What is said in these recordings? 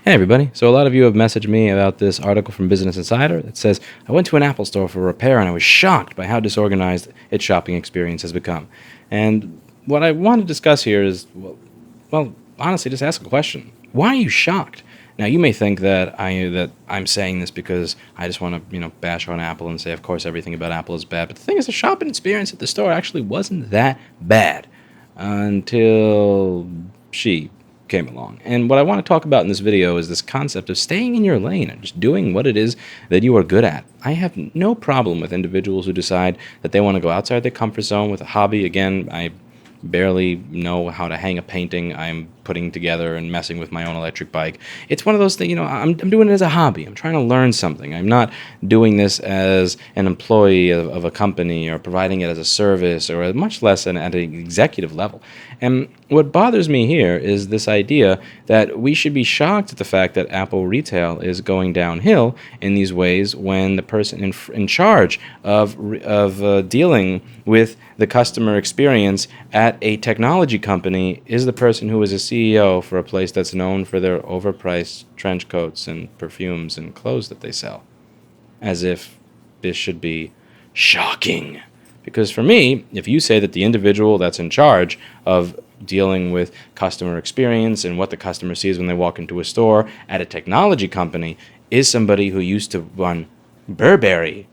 Hey everybody. So a lot of you have messaged me about this article from Business Insider that says, I went to an Apple store for repair and I was shocked by how disorganized its shopping experience has become. And what I want to discuss here is, honestly, just ask a question. Why are you shocked? Now, you may think that I'm saying this because I just want to, bash on Apple and say, of course, everything about Apple is bad. But the thing is, the shopping experience at the store actually wasn't that bad until she came along. And what I want to talk about in this video is this concept of staying in your lane and just doing what it is that you are good at. I have no problem with individuals who decide that they want to go outside their comfort zone with a hobby. Again, I barely know how to hang a painting I'm putting together and messing with my own electric bike. It's one of those things, I'm doing it as a hobby. I'm trying to learn something. I'm not doing this as an employee of a company or providing it as a service or much less at an executive level. And what bothers me here is this idea that we should be shocked at the fact that Apple retail is going downhill in these ways when the person in charge of dealing with the customer experience at a technology company is the person who is a CEO for a place that's known for their overpriced trench coats and perfumes and clothes that they sell. As if this should be shocking. Because for me, if you say that the individual that's in charge of dealing with customer experience and what the customer sees when they walk into a store at a technology company is somebody who used to run Burberry,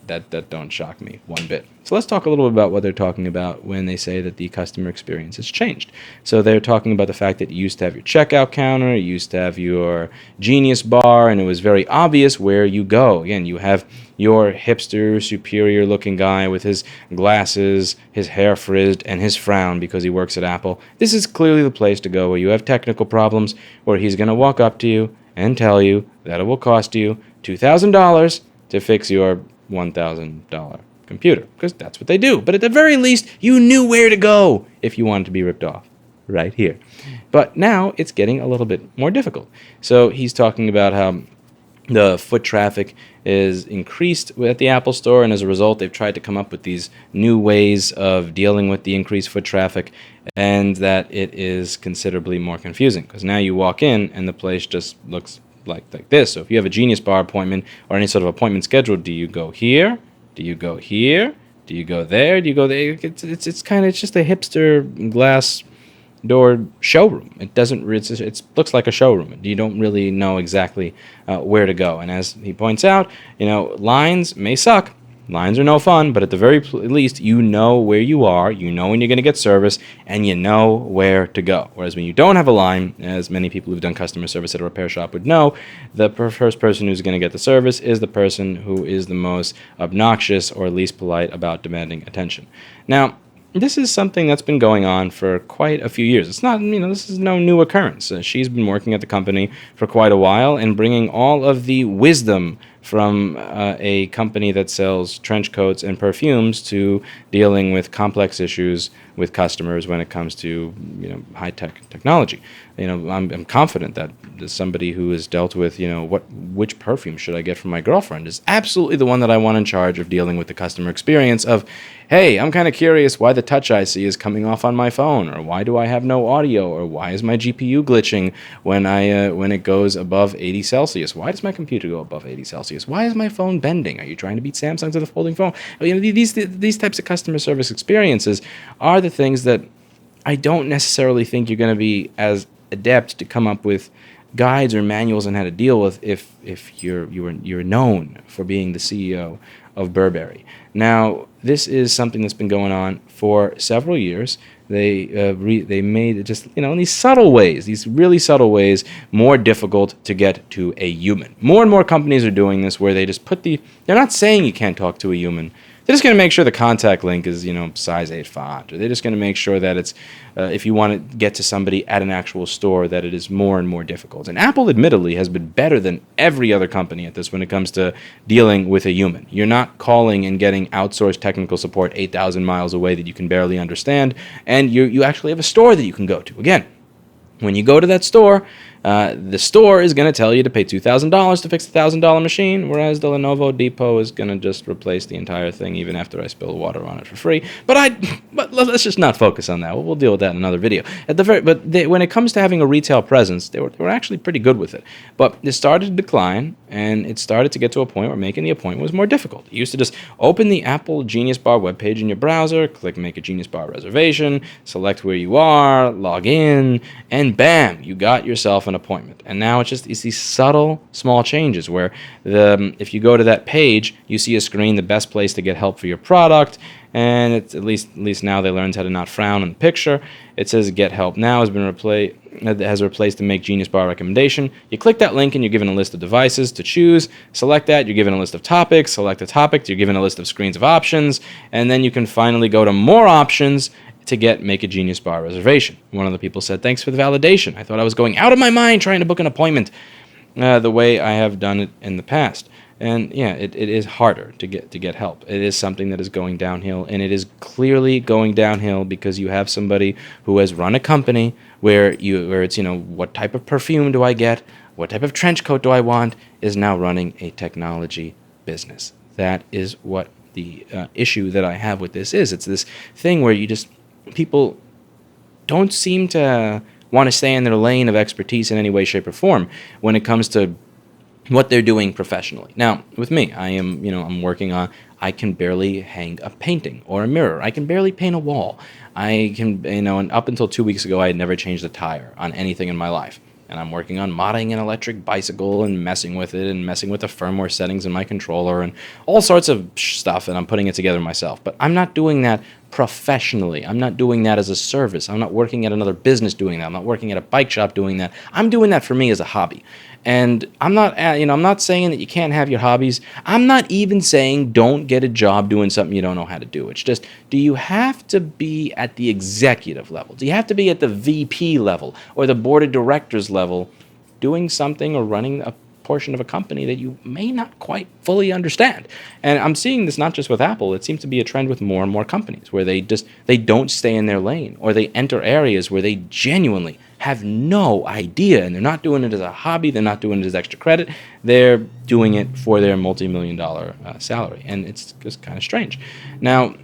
that don't shock me one bit. So let's talk a little bit about what they're talking about when they say that the customer experience has changed. So they're talking about the fact that you used to have your checkout counter, you used to have your Genius bar, and it was very obvious where you go. Again, you have your hipster, superior-looking guy with his glasses, his hair frizzed, and his frown because he works at Apple. This is clearly the place to go where you have technical problems, where he's going to walk up to you and tell you that it will cost you $2,000 to fix your $1,000 computer, because that's what they do. But at the very least, you knew where to go if you wanted to be ripped off, right here. But now it's getting a little bit more difficult. So he's talking about how the foot traffic is increased at the Apple Store, and as a result, they've tried to come up with these new ways of dealing with the increased foot traffic, and that it is considerably more confusing, because now you walk in and the place just looks like this. So if you have a Genius Bar appointment or any sort of appointment scheduled, do you go here? Do you go here? Do you go there? Do you go there? It's just a hipster glass door showroom. It looks like a showroom. You don't really know exactly where to go. And as he points out, lines may suck. Lines are no fun, but at the very least, you know where you are, you know when you're going to get service, and you know where to go. Whereas when you don't have a line, as many people who've done customer service at a repair shop would know, the first person who's going to get the service is the person who is the most obnoxious or least polite about demanding attention. Now, this is something that's been going on for quite a few years. It's not, this is no new occurrence. She's been working at the company for quite a while and bringing all of the wisdom from a company that sells trench coats and perfumes to dealing with complex issues with customers when it comes to high-tech technology. I'm confident that somebody who has dealt with which perfume should I get from my girlfriend is absolutely the one that I want in charge of dealing with the customer experience of, hey, I'm kind of curious why the Touch IC is coming off on my phone, or why do I have no audio, or why is my GPU glitching when it goes above 80 Celsius? Why does my computer go above 80 Celsius? Why is my phone bending? Are you trying to beat Samsung to the folding phone? These types of customer service experiences are the things that I don't necessarily think you're going to be as adept to come up with guides or manuals on how to deal with if you're known for being the CEO of Burberry. Now, this is something that's been going on for several years. They made it just, in these subtle ways, these really subtle ways, more difficult to get to a human. More and more companies are doing this where they just they're not saying you can't talk to a human. They're just going to make sure the contact link is, size 8 font. Or they're just going to make sure that it's, if you want to get to somebody at an actual store, that it is more and more difficult. And Apple, admittedly, has been better than every other company at this when it comes to dealing with a human. You're not calling and getting outsourced technical support 8,000 miles away that you can barely understand, and you actually have a store that you can go to. Again, When you go to that store, the store is going to tell you to pay $2,000 to fix the $1,000 machine, whereas the Lenovo Depot is going to just replace the entire thing, even after I spill water on it for free. But let's just not focus on that. We'll deal with that in another video. When it comes to having a retail presence, they were actually pretty good with it. But it started to decline, and it started to get to a point where making the appointment was more difficult. You used to just open the Apple Genius Bar webpage in your browser, click Make a Genius Bar reservation, select where you are, log in, and bam, you got yourself an appointment. And now it's these subtle, small changes where if you go to that page, you see a screen, the best place to get help for your product, and it's at least now they learned how to not frown on the picture. It says Get Help Now has replaced the Make Genius Bar recommendation. You click that link and you're given a list of devices to choose. Select that, you're given a list of topics. Select a topic, you're given a list of screens of options, and then you can finally go to more options to get Make a Genius Bar reservation. One of the people said, "Thanks for the validation. I thought I was going out of my mind trying to book an appointment the way I have done it in the past." And yeah, it is harder to get help. It is something that is going downhill, and it is clearly going downhill because you have somebody who has run a company where it's, what type of perfume do I get? What type of trench coat do I want? Is now running a technology business. That is what the issue that I have with this is. It's this thing where people don't seem to want to stay in their lane of expertise in any way, shape, or form when it comes to what they're doing professionally. Now, with me, I'm working on, I can barely hang a painting or a mirror. I can barely paint a wall. I can, and up until 2 weeks ago, I had never changed a tire on anything in my life. And I'm working on modding an electric bicycle and messing with it and messing with the firmware settings in my controller and all sorts of stuff, and I'm putting it together myself. But I'm not doing that professionally. I'm not doing that as a service. I'm not working at another business doing that. I'm not working at a bike shop doing that. I'm doing that for me as a hobby. And I'm not saying that you can't have your hobbies. I'm not even saying don't get a job doing something you don't know how to do. It's just, do you have to be at the executive level? Do you have to be at the VP level or the board of directors level doing something or running a portion of a company that you may not quite fully understand? And I'm seeing this not just with Apple. It seems to be a trend with more and more companies where they don't stay in their lane, or they enter areas where they genuinely have no idea, and they're not doing it as a hobby. They're not doing it as extra credit. They're doing it for their multi-million-dollar salary, and it's just kind of strange. Now,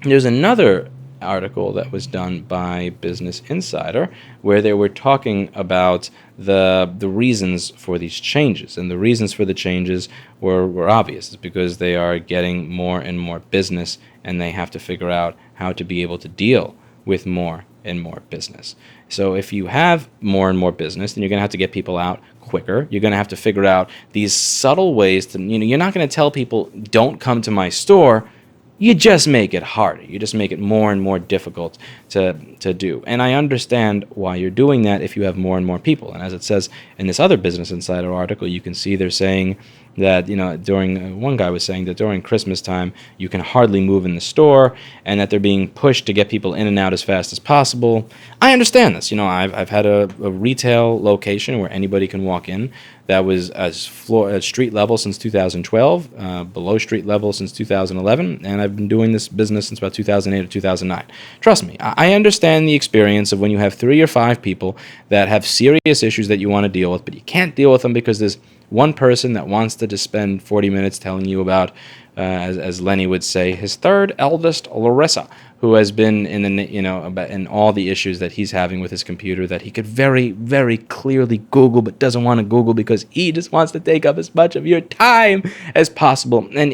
there's another article that was done by Business Insider where they were talking about the reasons for these changes, and the reasons for the changes were obvious. It's because they are getting more and more business, and they have to figure out how to be able to deal with more and more business. So if you have more and more business, then you're going to have to get people out quicker. You're going to have to figure out these subtle ways to, you're not going to tell people, don't come to my store. You just make it harder. You just make it more and more difficult to do. And I understand why you're doing that if you have more and more people. And as it says in this other Business Insider article, you can see they're saying that, one guy was saying that during Christmas time, you can hardly move in the store, and that they're being pushed to get people in and out as fast as possible. I understand this. I've had a retail location where anybody can walk in that was at street level since 2012, below street level since 2011, and I've been doing this business since about 2008 or 2009. Trust me, I understand the experience of when you have 3 or 5 people that have serious issues that you want to deal with, but you can't deal with them because there's one person that wants to just spend 40 minutes telling you about, as Lenny would say, his third eldest, Larissa, who has been in all the issues that he's having with his computer that he could very, very clearly Google, but doesn't want to Google because he just wants to take up as much of your time as possible. And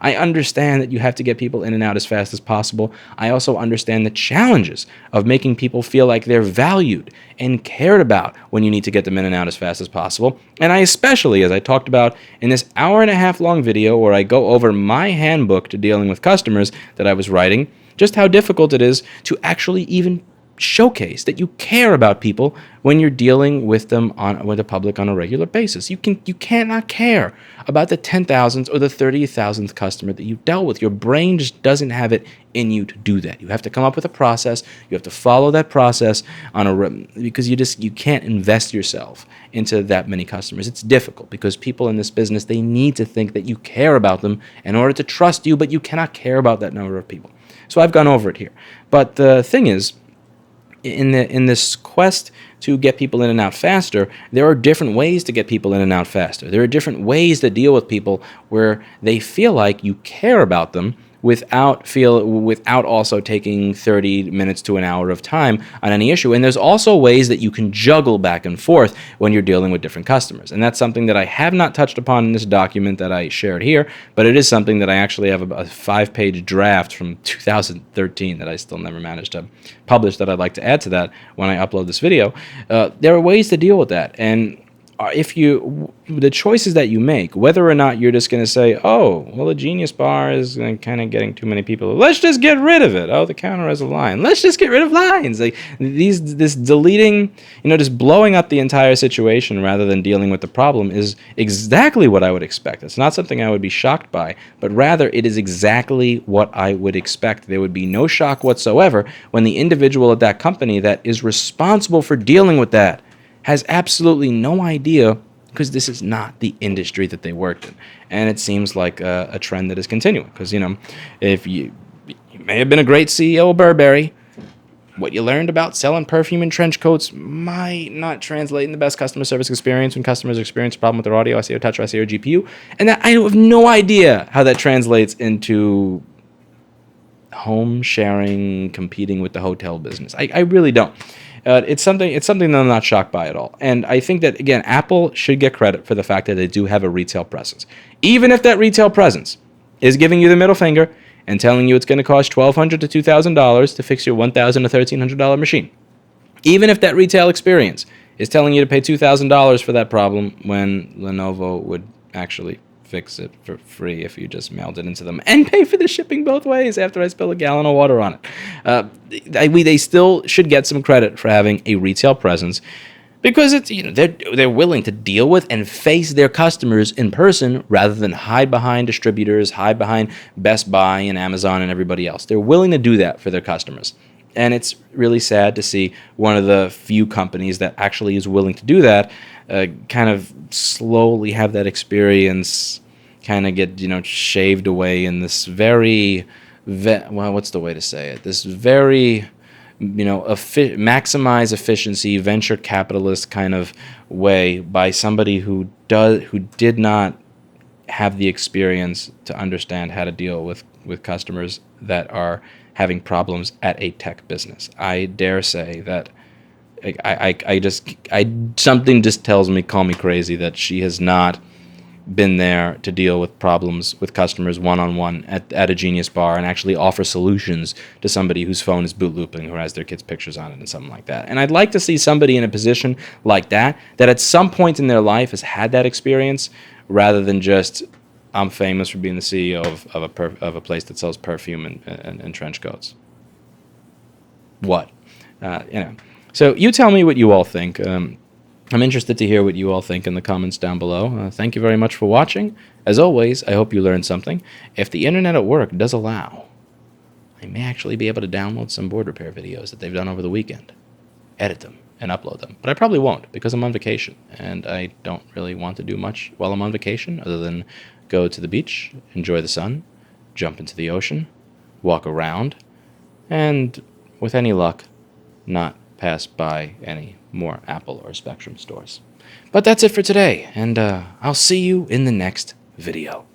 I understand that you have to get people in and out as fast as possible. I also understand the challenges of making people feel like they're valued and cared about when you need to get them in and out as fast as possible. And I especially, as I talked about in this hour-and-a-half long video where I go over my handbook to dealing with customers that I was writing, just how difficult it is to actually even showcase that you care about people when you're dealing with them with the public on a regular basis. You cannot care about the 10,000th or the 30,000th customer that you dealt with. Your brain just doesn't have it in you to do that. You have to come up with a process. You have to follow that process because you can't invest yourself into that many customers. It's difficult because people in this business, they need to think that you care about them in order to trust you, but you cannot care about that number of people. So I've gone over it here. But the thing is, in this quest to get people in and out faster, there are different ways to get people in and out faster. There are different ways to deal with people where they feel like you care about them without also taking 30 minutes to an hour of time on any issue. And there's also ways that you can juggle back and forth when you're dealing with different customers. And that's something that I have not touched upon in this document that I shared here, but it is something that I actually have a 5-page draft from 2013 that I still never managed to publish that I'd like to add to that when I upload this video. There are ways to deal with that. And the choices that you make, whether or not you're just going to say, oh, well, the Genius Bar is kind of getting too many people. Let's just get rid of it. Oh, the counter has a line. Let's just get rid of lines. Like this deleting, just blowing up the entire situation rather than dealing with the problem is exactly what I would expect. It's not something I would be shocked by, but rather it is exactly what I would expect. There would be no shock whatsoever when the individual at that company that is responsible for dealing with that has absolutely no idea, because this is not the industry that they worked in. And it seems like a trend that is continuing. Because, if you may have been a great CEO of Burberry, what you learned about selling perfume and trench coats might not translate in the best customer service experience when customers experience a problem with their audio, SEO touch, or SEO GPU. And I have no idea how that translates into home sharing, competing with the hotel business. I really don't. It's something that I'm not shocked by at all. And I think that, again, Apple should get credit for the fact that they do have a retail presence. Even if that retail presence is giving you the middle finger and telling you it's going to cost $1,200 to $2,000 to fix your $1,000 to $1,300 machine. Even if that retail experience is telling you to pay $2,000 for that problem when Lenovo would actually fix it for free if you just mailed it into them and pay for the shipping both ways after I spill a gallon of water on it. They still should get some credit for having a retail presence, because it's they're willing to deal with and face their customers in person rather than hide behind distributors, hide behind Best Buy and Amazon and everybody else. They're willing to do that for their customers. And it's really sad to see one of the few companies that actually is willing to do that kind of slowly have that experience kind of get, shaved away in this very, what's the way to say it? This very, maximize efficiency, venture capitalist kind of way by somebody who did not have the experience to understand how to deal with customers that are having problems at a tech business. I dare say that something just tells me, call me crazy, that she has not been there to deal with problems with customers one-on-one at a Genius Bar and actually offer solutions to somebody whose phone is boot looping, who has their kids' pictures on it and something like that. And I'd like to see somebody in a position like that at some point in their life has had that experience, rather than just, I'm famous for being the CEO of a place that sells perfume and trench coats. What? So you tell me what you all think. I'm interested to hear what you all think in the comments down below. Thank you very much for watching. As always, I hope you learned something. If the internet at work does allow, I may actually be able to download some board repair videos that they've done over the weekend, edit them, and upload them. But I probably won't, because I'm on vacation, and I don't really want to do much while I'm on vacation other than go to the beach, enjoy the sun, jump into the ocean, walk around, and with any luck, not pass by any more Apple or Spectrum stores. But that's it for today, and I'll see you in the next video.